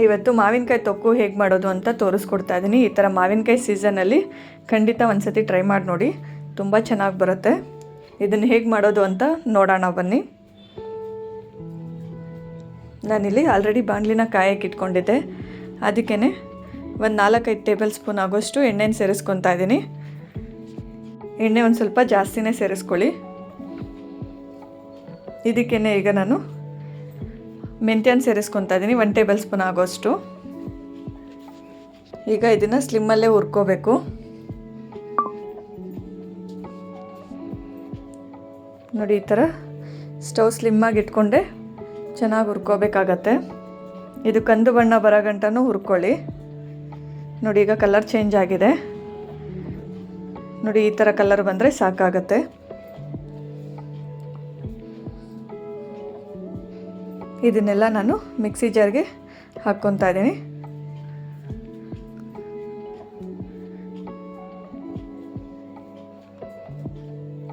ಇವತ್ತು ಮಾವಿನಕಾಯಿ ತೊಕ್ಕು ಹೇಗೆ ಮಾಡೋದು ಅಂತ ತೋರಿಸ್ಕೊಡ್ತಾ ಇದ್ದೀನಿ. ಈ ಥರ ಮಾವಿನಕಾಯಿ ಸೀಸನಲ್ಲಿ ಖಂಡಿತ ಒಂದು ಸತಿ ಟ್ರೈ ಮಾಡಿ ನೋಡಿ, ತುಂಬ ಚೆನ್ನಾಗಿ ಬರುತ್ತೆ. ಇದನ್ನು ಹೇಗೆ ಮಾಡೋದು ಅಂತ ನೋಡೋಣ ಬನ್ನಿ. ನಾನಿಲ್ಲಿ ಆಲ್ರೆಡಿ ಬಾಣಲಿನ ಕಾಯಕ್ಕೆ ಇಟ್ಕೊಂಡಿದ್ದೆ. ಅದಕ್ಕೇ ಒಂದು 4-5 ಟೇಬಲ್ ಸ್ಪೂನ್ ಆಗೋಷ್ಟು ಎಣ್ಣೆನ ಸೇರಿಸ್ಕೊತಾ ಇದ್ದೀನಿ. ಎಣ್ಣೆ ಒಂದು ಸ್ವಲ್ಪ ಜಾಸ್ತಿನೇ ಸೇರಿಸ್ಕೊಳ್ಳಿ. ಇದಕ್ಕೇ ಈಗ ನಾನು ಮೆಂತ್ಯನ ಸೇರಿಸ್ಕೊತಾ ಇದ್ದೀನಿ, 1 ಟೇಬಲ್ ಸ್ಪೂನ್ ಆಗೋಷ್ಟು. ಈಗ ಇದನ್ನು ಸ್ಲಿಮ್ಮಲ್ಲೇ ಹುರ್ಕೋಬೇಕು. ನೋಡಿ, ಈ ಥರ ಸ್ಟವ್ ಸ್ಲಿಮ್ಮಾಗಿ ಇಟ್ಕೊಂಡೆ ಚೆನ್ನಾಗಿ ಹುರ್ಕೋಬೇಕಾಗತ್ತೆ. ಇದು ಕಂದು ಬಣ್ಣ ಬರೋ ಗಂಟನೂ ಹುರ್ಕೊಳ್ಳಿ. ನೋಡಿ, ಈಗ ಕಲರ್ ಚೇಂಜ್ ಆಗಿದೆ. ನೋಡಿ, ಈ ಥರ ಕಲರ್ ಬಂದರೆ ಸಾಕಾಗತ್ತೆ. ಇದನ್ನೆಲ್ಲ ನಾನು ಮಿಕ್ಸಿ ಜಾರ್ಗೆ ಹಾಕ್ಕೊತಾ ಇದ್ದೀನಿ.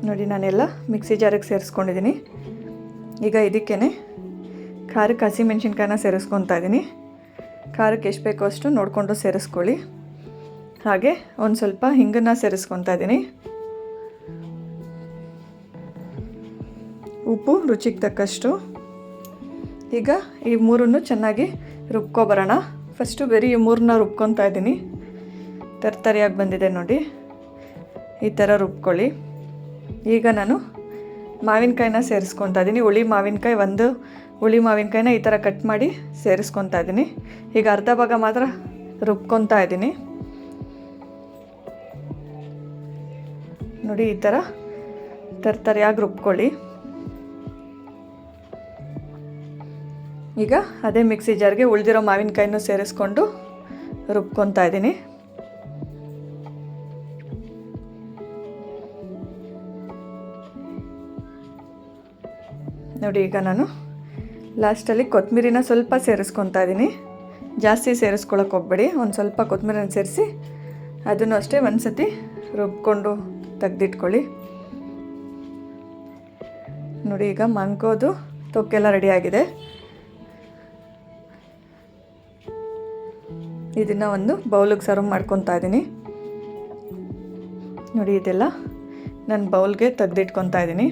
ನೋಡಿ, ನಾನೆಲ್ಲ ಮಿಕ್ಸಿ ಜಾರಿಗೆ ಸೇರಿಸ್ಕೊಂಡಿದ್ದೀನಿ. ಈಗ ಇದಕ್ಕೇ ಖಾರಕ್ಕೆ ಹಸಿಮೆಣ್ಸಿನ್ಕಾಯಿನ ಸೇರಿಸ್ಕೊತಾ ಇದ್ದೀನಿ. ಖಾರಕ್ಕೆ ಎಷ್ಟು ಬೇಕೋ ಅಷ್ಟು ನೋಡಿಕೊಂಡು ಸೇರಿಸ್ಕೊಳ್ಳಿ. ಹಾಗೆ ಒಂದು ಸ್ವಲ್ಪ ಹಿಂಗನ್ನು ಸೇರಿಸ್ಕೊತಾ ಇದ್ದೀನಿ. ಉಪ್ಪು ರುಚಿಗೆ ತಕ್ಕಷ್ಟು. ಈಗ ಈ ಮೂರನ್ನು ಚೆನ್ನಾಗಿ ರುಬ್ಕೊಬರೋಣ. ಫಸ್ಟು ಬರೀ ಈ ಮೂರನ್ನ ರುಬ್ಕೊತಾ ಇದ್ದೀನಿ. ತರ್ತರಿಯಾಗಿ ಬಂದಿದೆ ನೋಡಿ, ಈ ಥರ ರುಬ್ಕೊಳ್ಳಿ. ಈಗ ನಾನು ಮಾವಿನಕಾಯಿನ ಸೇರಿಸ್ಕೊತಾ ಇದ್ದೀನಿ. ಒಂದು ಹುಳಿ ಮಾವಿನಕಾಯಿನ ಈ ಥರ ಕಟ್ ಮಾಡಿ ಸೇರಿಸ್ಕೊತಾ ಇದ್ದೀನಿ. ಈಗ ಅರ್ಧ ಭಾಗ ಮಾತ್ರ ರುಬ್ಕೊತಾ ಇದ್ದೀನಿ. ನೋಡಿ, ಈ ಥರ ತರ್ತರಿಯಾಗಿ ರುಬ್ಕೊಳ್ಳಿ. ಈಗ ಅದೇ ಮಿಕ್ಸಿ ಜಾರ್ಗೆ ಉಳಿದಿರೋ ಮಾವಿನಕಾಯಿನೂ ಸೇರಿಸ್ಕೊಂಡು ರುಬ್ಕೊತಾ ಇದ್ದೀನಿ. ನೋಡಿ, ಈಗ ನಾನು ಲಾಸ್ಟಲ್ಲಿ ಕೊತ್ತಂಬರಿನ ಸ್ವಲ್ಪ ಸೇರಿಸ್ಕೊತಾ ಇದ್ದೀನಿ. ಜಾಸ್ತಿ ಸೇರಿಸ್ಕೊಳಕ್ಕೆ ಹೋಗ್ಬೇಡಿ. ಒಂದು ಸ್ವಲ್ಪ ಕೊತ್ತಂಬರಿನ ಸೇರಿಸಿ ಅದನ್ನು ಅಷ್ಟೇ ಒಂದು ಸತಿ ರುಬ್ಕೊಂಡು ತೆಗೆದಿಟ್ಕೊಳ್ಳಿ. ನೋಡಿ, ಈಗ ಮಂಗೋದು ತೊಕ್ಕೆಲ್ಲ ರೆಡಿಯಾಗಿದೆ. ಇದನ್ನು ಒಂದು ಬೌಲಿಗೆ ಸರ್ವ್ ಮಾಡ್ಕೊತಾ ಇದ್ದೀನಿ. ನೋಡಿ, ಇದೆಲ್ಲ ನಾನು ಬೌಲ್ಗೆ ತೆಗೆದಿಟ್ಕೊತಾ ಇದ್ದೀನಿ.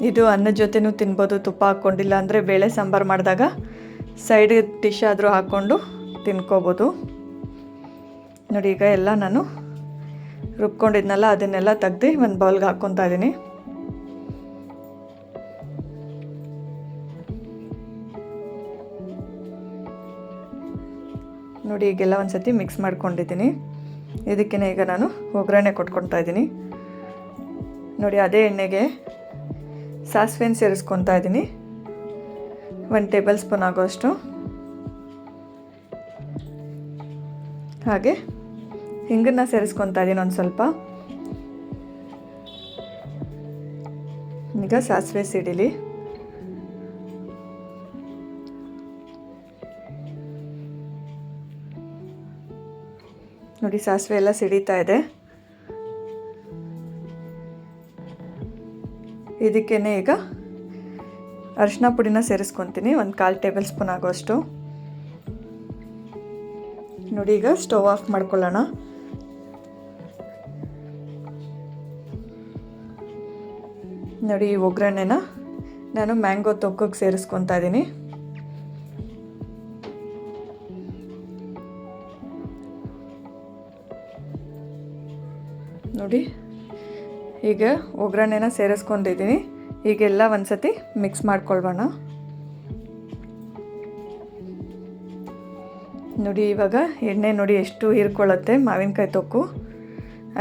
ಇದು ಅನ್ನದ ಜೊತೆನೂ ತಿನ್ಬೋದು, ತುಪ್ಪ ಹಾಕ್ಕೊಂಡಿಲ್ಲ ಅಂದರೆ ಬೇಳೆ ಸಾಂಬಾರು ಮಾಡಿದಾಗ ಸೈಡ್ ಡಿಶ್ ಆದರೂ ಹಾಕ್ಕೊಂಡು ತಿನ್ಕೋಬೋದು. ನೋಡಿ, ಈಗ ಎಲ್ಲ ನಾನು ರುಬ್ಕೊಂಡಿದ್ನಲ್ಲ ಅದನ್ನೆಲ್ಲ ತೆಗ್ದು ಒಂದು ಬೌಲ್ಗೆ ಹಾಕ್ಕೊತಾ ಇದ್ದೀನಿ. ನೋಡಿ, ಈಗೆಲ್ಲ ಒಂದು ಸತಿ ಮಿಕ್ಸ್ ಮಾಡ್ಕೊಂಡಿದ್ದೀನಿ. ಇದಕ್ಕೇ ಈಗ ನಾನು ಒಗ್ಗರಣೆ ಕೊಟ್ಕೊತಾ ಇದ್ದೀನಿ. ನೋಡಿ, ಅದೇ ಎಣ್ಣೆಗೆ ಸಾಸಿವೆನ ಸೇರಿಸ್ಕೊತಾ ಇದ್ದೀನಿ, 1 ಟೇಬಲ್ ಸ್ಪೂನ್ ಆಗೋಷ್ಟು. ಹಾಗೆ ಹಿಂಗನ್ನು ಸೇರಿಸ್ಕೊತಾ ಇದ್ದೀನಿ ಒಂದು ಸ್ವಲ್ಪ. ಈಗ ಸಾಸಿವೆ ಸಿಡಿಲಿ. ನೋಡಿ, ಸಾಸಿವೆ ಎಲ್ಲ ಸಿಡಿತಾ ಇದೆ. ಇದಕ್ಕೇ ಈಗ ಅರಿಶಿನ ಪುಡಿನ ಸೇರಿಸ್ಕೊತೀನಿ, 1/4 ಟೇಬಲ್ ಸ್ಪೂನ್ ಆಗೋಷ್ಟು. ನೋಡಿ, ಈಗ ಸ್ಟವ್ ಆಫ್ ಮಾಡ್ಕೊಳ್ಳೋಣ. ನೋಡಿ, ಈ ಒಗ್ಗರಣೆನ ನಾನು ಮ್ಯಾಂಗೋ ತೊಕ್ಕಕ್ಕೆ ಸೇರಿಸ್ಕೊತಾ ಇದ್ದೀನಿ. ನೋಡಿ, ಈಗ ಒಗ್ಗರಣೆನ ಸೇರಿಸ್ಕೊಂಡಿದ್ದೀನಿ. ಈಗೆಲ್ಲ ಒಂದು ಸತಿ ಮಿಕ್ಸ್ ಮಾಡ್ಕೊಳ್ಬೋಣ. ನೋಡಿ, ಇವಾಗ ಎಣ್ಣೆ ನೋಡಿ ಎಷ್ಟು ಹೀರ್ಕೊಳ್ಳುತ್ತೆ ಮಾವಿನಕಾಯಿ ತೊಕ್ಕು.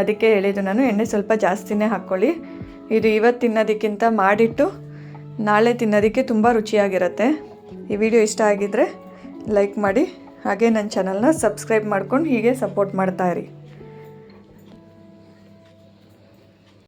ಅದಕ್ಕೆ ಹೇಳಿದ್ದು ನಾನು, ಎಣ್ಣೆ ಸ್ವಲ್ಪ ಜಾಸ್ತಿನೇ ಹಾಕ್ಕೊಳ್ಳಿ. ಇದು ಇವತ್ತು ತಿನ್ನೋದಕ್ಕಿಂತ ಮಾಡಿಟ್ಟು ನಾಳೆ ತಿನ್ನೋದಕ್ಕೆ ತುಂಬ ರುಚಿಯಾಗಿರುತ್ತೆ. ಈ ವಿಡಿಯೋ ಇಷ್ಟ ಆಗಿದ್ದರೆ ಲೈಕ್ ಮಾಡಿ, ಹಾಗೆ ನನ್ನ ಚಾನಲ್ನ ಸಬ್ಸ್ಕ್ರೈಬ್ ಮಾಡ್ಕೊಂಡು ಹೀಗೆ ಸಪೋರ್ಟ್ ಮಾಡ್ತಾಯಿರಿ.